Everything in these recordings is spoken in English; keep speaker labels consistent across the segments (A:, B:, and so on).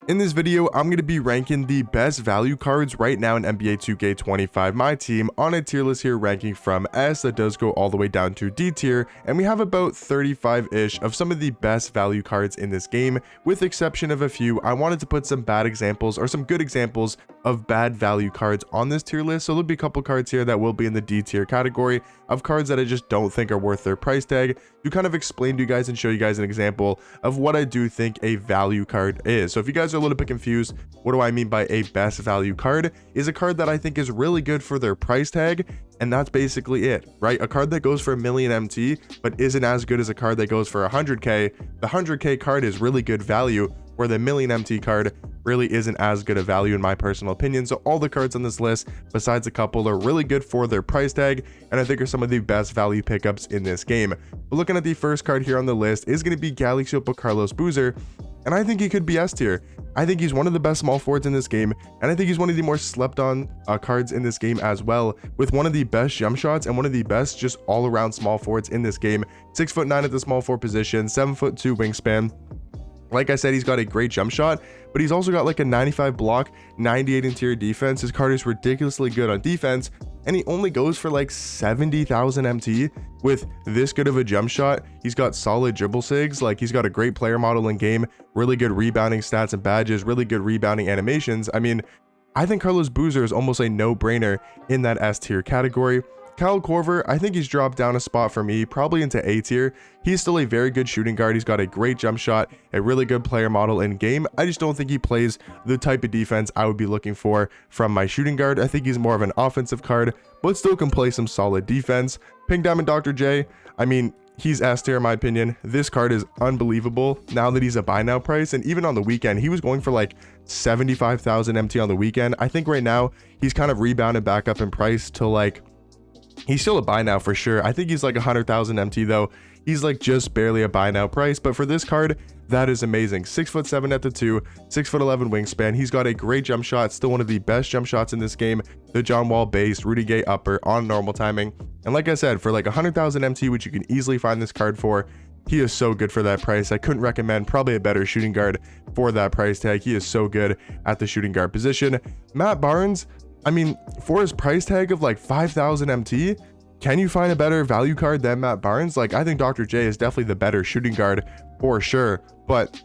A: In this video, I'm going to be ranking the best value cards right now in NBA 2K25 My Team on a tier list here, ranking from S that does go all the way down to D tier, and we have about 35-ish of some of the best value cards in this game, with exception of a few. I wanted to put some bad examples or some good examples of bad value cards on this tier list, so there'll be a couple cards here that will be in the D tier category of cards that I just don't think are worth their price tag, to kind of explain to you guys and show you guys an example of what I do think a value card is. So if you guys are a little bit confused, what do I mean by a best value card? Is a card that I think is really good for their price tag, and that's basically it, right? A card that goes for a million MT but isn't as good as a card that goes for 100k. The 100k card is really good value, where the million MT card really isn't as good a value in my personal opinion. So all the cards on this list, besides a couple, are really good for their price tag, and I think are some of the best value pickups in this game. But looking at the first card here on the list is going to be Galaxy Opal Carlos Boozer, and I think he could be S tier. I think he's one of the best small forwards in this game, and I think he's one of the more slept on cards in this game as well, with one of the best jump shots and one of the best just all around small forwards in this game. 6'9" at the small forward position, 7'2" wingspan. Like I said, he's got a great jump shot, but he's also got like a 95 block, 98 interior defense. His card is ridiculously good on defense, and he only goes for like 70,000 MT with this good of a jump shot. He's got solid dribble sigs, like he's got a great player model in game, really good rebounding stats and badges, really good rebounding animations. I mean, I think Carlos Boozer is almost a no-brainer in that S tier category. Kyle Korver, I think he's dropped down a spot for me, probably into A tier. He's still a very good shooting guard. He's got a great jump shot, a really good player model in game. I just don't think he plays the type of defense I would be looking for from my shooting guard. I think he's more of an offensive card, but still can play some solid defense. Pink Diamond Dr. J, I mean, he's S tier in my opinion. This card is unbelievable now that he's a buy now price, and even on the weekend, he was going for like 75,000 MT on the weekend. I think right now he's kind of rebounded back up in price to like, he's still a buy now for sure. I think he's like 100,000 MT though. He's like just barely a buy now price, but for this card, that is amazing. 6'7" at the 2, 6'11" wingspan. He's got a great jump shot, still one of the best jump shots in this game. The John Wall base, Rudy Gay upper on normal timing. And like I said, for like 100,000 MT, which you can easily find this card for, he is so good for that price. I couldn't recommend probably a better shooting guard for that price tag. He is so good at the shooting guard position. Matt Barnes, I mean, for his price tag of like 5,000 MT, can you find a better value card than Matt Barnes? Like, I think Dr. J is definitely the better shooting guard for sure. But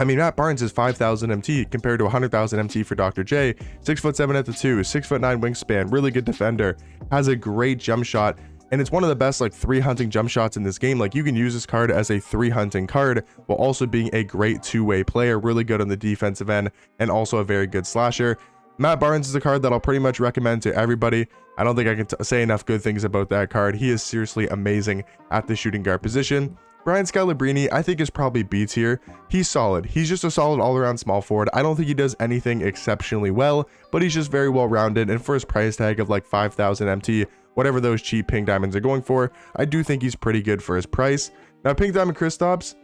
A: I mean, Matt Barnes is 5,000 MT compared to 100,000 MT for Dr. J. 6'7" at the 2, 6'9" wingspan, really good defender, has a great jump shot. And it's one of the best like 3 hunting jump shots in this game. Like, you can use this card as a 3 hunting card while also being a great two-way player, really good on the defensive end, and also a very good slasher. Matt Barnes is a card that I'll pretty much recommend to everybody. I don't think I can say enough good things about that card. He is seriously amazing at the shooting guard position. Brian Scalabrine, I think, is probably B tier. He's solid. He's just a solid all-around small forward. I don't think he does anything exceptionally well, but he's just very well-rounded, and for his price tag of like 5,000 MT, whatever those cheap pink diamonds are going for, I do think he's pretty good for his price. Now, Pink Diamond Kristaps,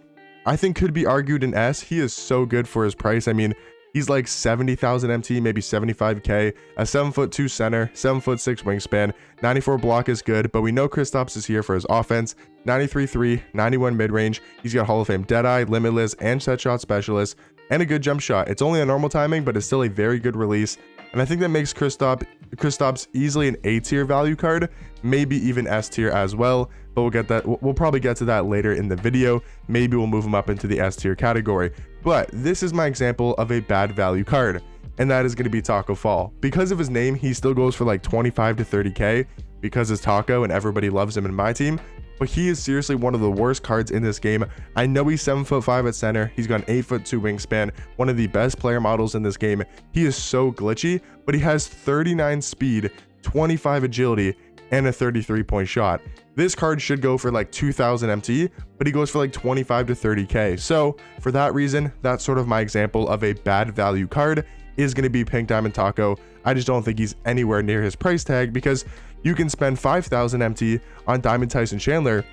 A: I think could be argued in S. He is so good for his price. I mean, he's like 70,000 MT, maybe 75k, a 7'2" center, 7'6" wingspan, 94 block is good, but we know Kristaps is here for his offense. 93 3, 91 mid-range. He's got Hall of Fame Deadeye, Limitless, and Set Shot Specialist, and a good jump shot. It's only a normal timing, but it's still a very good release. And I think that makes Kristaps easily an A tier value card, maybe even S tier as well. But we'll probably get to that later in the video. Maybe we'll move him up into the S tier category. But this is my example of a bad value card, and that is going to be Taco Fall. Because of his name, he still goes for like 25 to 30k because it's Taco and everybody loves him in my team. But he is seriously one of the worst cards in this game. I know he's 7'5" at center. He's got an 8'2" wingspan, one of the best player models in this game. He is so glitchy, but he has 39 speed, 25 agility, and a 33-point shot. This card should go for like 2,000 MT, but he goes for like 25 to 30k. So for that reason, that's sort of my example of a bad value card, is going to be Pink Diamond Taco. I just don't think he's anywhere near his price tag, because you can spend 5,000 MT on Diamond Tyson Chandler,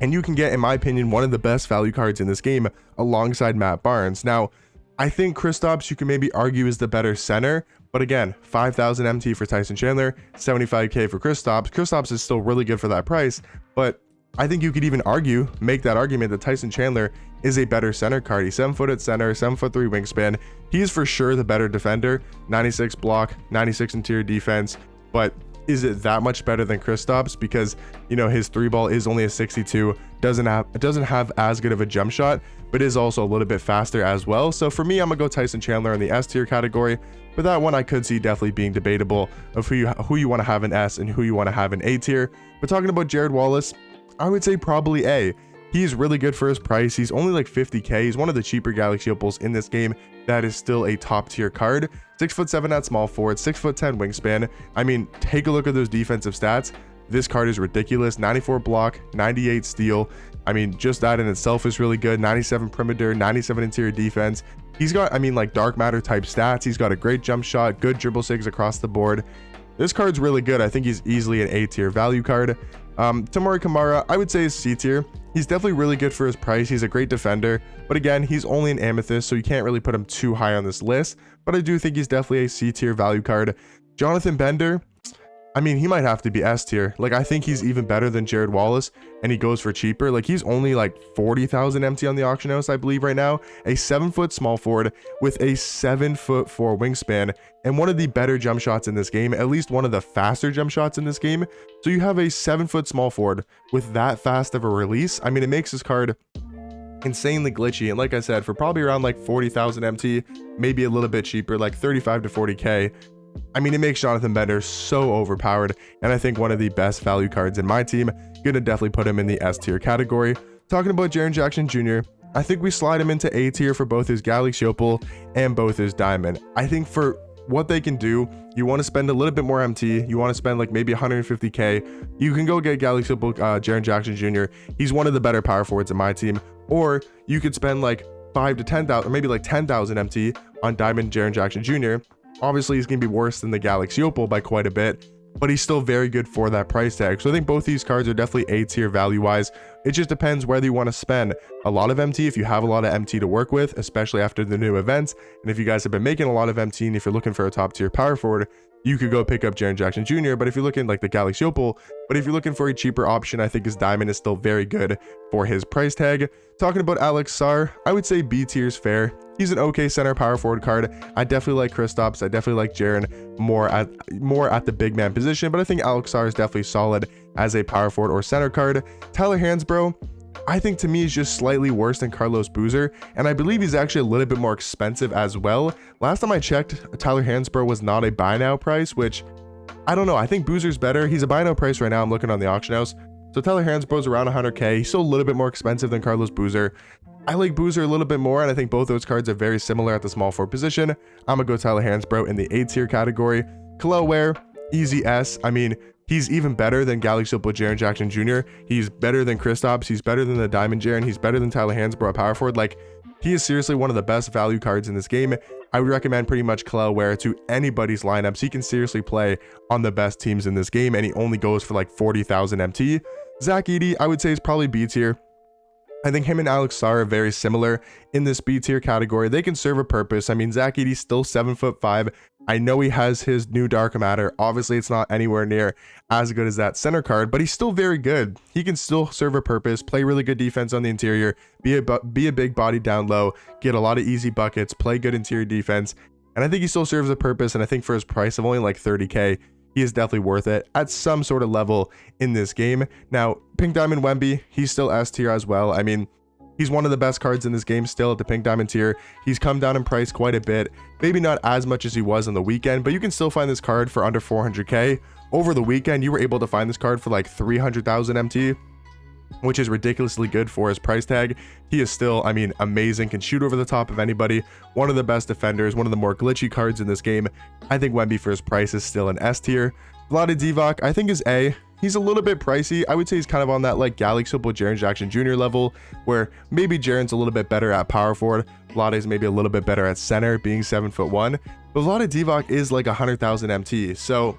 A: and you can get, in my opinion, one of the best value cards in this game alongside Matt Barnes. Now, I think Kristaps, you can maybe argue, is the better center, but again, 5,000 MT for Tyson Chandler, 75k for Kristaps. Kristaps is still really good for that price, but I think you could even make that argument that Tyson Chandler is a better center card. He's 7 foot at center, 7'3" wingspan. He's for sure the better defender, 96 block, 96 interior defense. But is it that much better than Kristaps? Because, you know, his 3-ball is only a 62, doesn't have as good of a jump shot, but is also a little bit faster as well. So for me, I'm gonna go Tyson Chandler in the S tier category. But that one I could see definitely being debatable of who you want to have in S and who you want to have in A tier. But talking about Jared Wallace, I would say probably A. He's really good for his price. He's only like 50k. He's one of the cheaper Galaxy Opals in this game. That is still a top tier card. 6'7" at small forward, 6'10" wingspan. I mean, take a look at those defensive stats. This card is ridiculous. 94 block, 98 steal. I mean, just that in itself is really good. 97 perimeter, 97 interior defense. He's got, I mean, like dark matter type stats. He's got a great jump shot, good dribble sigs across the board. This card's really good. I think he's easily an A tier value card. Tamori Kamara, I would say is C tier. He's definitely really good for his price. He's a great defender, but again, he's only an amethyst, so you can't really put him too high on this list. But I do think he's definitely a C tier value card. Jonathan Bender, I mean, he might have to be S tier. Like, I think he's even better than Jared Wallace, and he goes for cheaper. Like, he's only like 40,000 MT on the auction house, I believe, right now. A 7-foot small forward with a 7'4" wingspan, and one of the better jump shots in this game, at least one of the faster jump shots in this game. So you have a 7-foot small forward with that fast of a release. I mean, it makes this card insanely glitchy, and like I said, for probably around like 40,000 MT, maybe a little bit cheaper, like 35 to 40k. I mean, it makes Jonathan Bender so overpowered, and I think one of the best value cards in my team. Gonna definitely put him in the S tier category. Talking about Jaren Jackson Jr., I think we slide him into A tier for both his Galaxy Opal and both his Diamond. I think for what they can do, you want to spend a little bit more MT, you want to spend like maybe 150k, you can go get Galaxy Opal Jaren Jackson Jr. He's one of the better power forwards in my team. Or you could spend like 5 to 10,000, or maybe like 10,000 MT on Diamond Jaren Jackson Jr. Obviously, he's going to be worse than the Galaxy Opal by quite a bit, but he's still very good for that price tag. So I think both these cards are definitely A tier value-wise. It just depends whether you want to spend a lot of MT, if you have a lot of MT to work with, especially after the new events. And if you guys have been making a lot of MT, and if you're looking for a top tier power forward, you could go pick up Jaren Jackson Jr. But if you're looking like the Galaxy Opal, but if you're looking for a cheaper option, I think his Diamond is still very good for his price tag. Talking about Alex Sarr, I would say B tier is fair. He's an okay center power forward card. I definitely like Kristaps. I definitely like Jaren more at the big man position, but I think Alex Sarr is definitely solid as a power forward or center card. Tyler Hansbrough, I think to me is just slightly worse than Carlos Boozer, and I believe he's actually a little bit more expensive as well. Last time I checked, Tyler Hansbrough was not a buy now price, which I don't know. I think Boozer's better. He's a buy now price right now. I'm looking on the auction house. So Tyler Hansbrough's around 100k. He's still a little bit more expensive than Carlos Boozer. I like Boozer a little bit more, and I think both those cards are very similar at the small forward position. I'm gonna go Tyler Hansbrough in the A tier category. Kel'el Ware, easy S. I mean, he's even better than Galaxy Opal Jaren Jackson Jr. He's better than Kristaps. He's better than the Diamond Jaren. He's better than Tyler Hansbrough at power forward. Like, he is seriously one of the best value cards in this game. I would recommend pretty much Kel'el Ware to anybody's lineups. He can seriously play on the best teams in this game, and he only goes for like 40,000 MT. Zach Edey, I would say, is probably B tier. I think him and Alex Sarr are very similar in this B tier category. They can serve a purpose. I mean, Zach Edey's still 7'5". I know he has his new dark matter. Obviously, it's not anywhere near as good as that center card, but he's still very good. He can still serve a purpose, play really good defense on the interior, be a big body down low, get a lot of easy buckets, play good interior defense. And I think he still serves a purpose. And I think for his price of only like 30k, he is definitely worth it at some sort of level in this game. Now, Pink Diamond Wemby, he's still S tier as well. I mean, he's one of the best cards in this game still at the Pink Diamond tier. He's come down in price quite a bit. Maybe not as much as he was on the weekend, but you can still find this card for under 400k. Over the weekend, you were able to find this card for like 300,000 MT, which is ridiculously good for his price tag. He is still, I mean, amazing, can shoot over the top of anybody, one of the best defenders, one of the more glitchy cards in this game. I think Wemby for his price is still an S tier. Vlade Divac, I think is A. He's a little bit pricey. I would say he's kind of on that like Galaxy Opal Jaren Jackson Jr. level, where maybe Jaren's a little bit better at power forward, Vlade's maybe a little bit better at center, being 7'1", but Vlade Divac is like 100,000 MT, so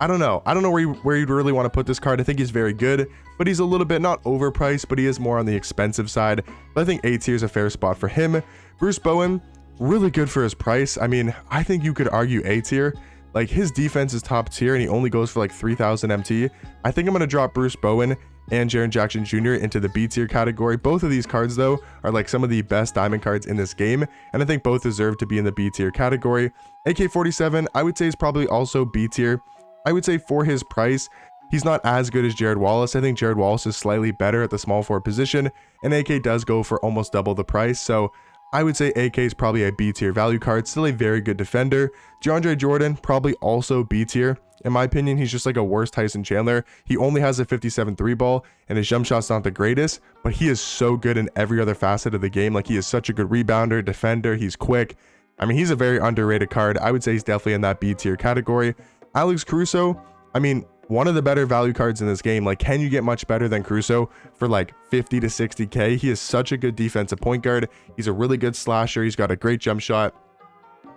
A: I don't know where you'd really want to put this card. I think he's very good, but he's a little bit not overpriced, but he is more on the expensive side. But I think A tier is a fair spot for him. Bruce Bowen, really good for his price. I mean, I think you could argue A tier. Like, his defense is top tier and he only goes for like 3,000 MT. I think I'm going to drop Bruce Bowen and Jaren Jackson Jr. into the B tier category. Both of these cards though are like some of the best diamond cards in this game, and I think both deserve to be in the B tier category. AK-47 I would say is probably also B tier. I would say for his price, he's not as good as Jared Wallace. I think Jared Wallace is slightly better at the small forward position, and AK does go for almost double the price, so I would say AK is probably a B tier value card, still a very good defender. DeAndre Jordan, probably also B tier. In my opinion, he's just like a worse Tyson Chandler. He only has a 57 3 ball, and his jump shot's not the greatest, but he is so good in every other facet of the game. Like, he is such a good rebounder, defender, he's quick. I mean, he's a very underrated card. I would say he's definitely in that B tier category. Alex Caruso, I mean, one of the better value cards in this game. Like, can you get much better than Caruso for like 50 to 60k? He is such a good defensive point guard. He's a really good slasher. He's got a great jump shot,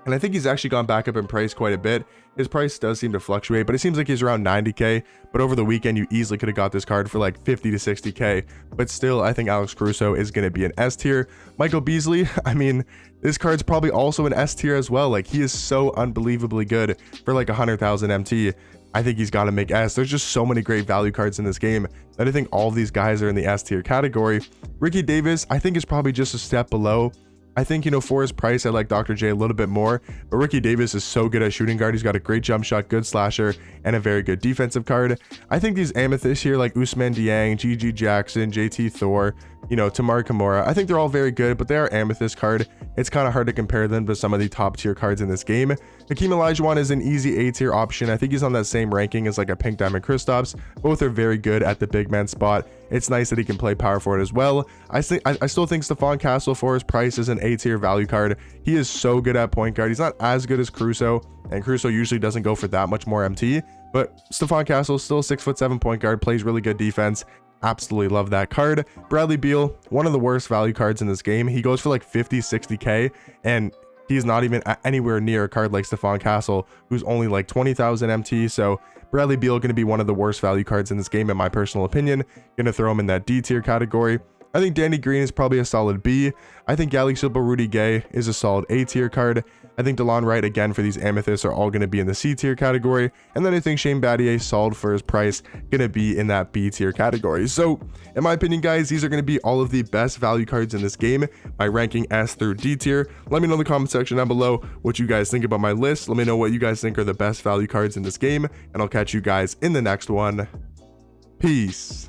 A: and I think he's actually gone back up in price quite a bit. His price does seem to fluctuate, but it seems like he's around 90k, but over the weekend you easily could have got this card for like 50 to 60k. But still, I think Alex Caruso is going to be an S tier. Michael Beasley, I mean, this card's probably also an S tier as well. Like, he is so unbelievably good for like 100,000 MT. I think he's got to make S. There's just so many great value cards in this game that I think all of these guys are in the S tier category. Ricky Davis, I think, is probably just a step below. I think, you know, for his price, I like Dr. J a little bit more, but Ricky Davis is so good at shooting guard. He's got a great jump shot, good slasher, and a very good defensive card. I think these amethysts here, like Ousmane Dieng, GG Jackson, JT Thor, you know, Tamar Kimura, I think they're all very good, but they are amethyst card. It's kind of hard to compare them to some of the top tier cards in this game. Hakeem Olajuwon is an easy A tier option. I think he's on that same ranking as like a Pink Diamond Kristaps. Both are very good at the big man spot. It's nice that he can play power forward as well. I still think Stephon Castle, for his price, is an A tier value card. He is so good at point guard. He's not as good as Caruso, and Caruso usually doesn't go for that much more MT, but Stephon Castle, still 6'7" point guard, plays really good defense. Absolutely love that card. Bradley Beal, one of the worst value cards in this game. He goes for like 50, 60k, and he's not even anywhere near a card like Stephon Castle, who's only like 20,000 MT. So Bradley Beal going to be one of the worst value cards in this game, in my personal opinion. Going to throw him in that D tier category. I think Danny Green is probably a solid B. I think Gally Silva, Rudy Gay is a solid A tier card. I think DeLon Wright, again, for these amethysts, are all going to be in the C tier category. And then I think Shane Battier, solid for his price, going to be in that B tier category. So in my opinion, guys, these are going to be all of the best value cards in this game by ranking S through D tier. Let me know in the comment section down below what you guys think about my list. Let me know what you guys think are the best value cards in this game, and I'll catch you guys in the next one. Peace.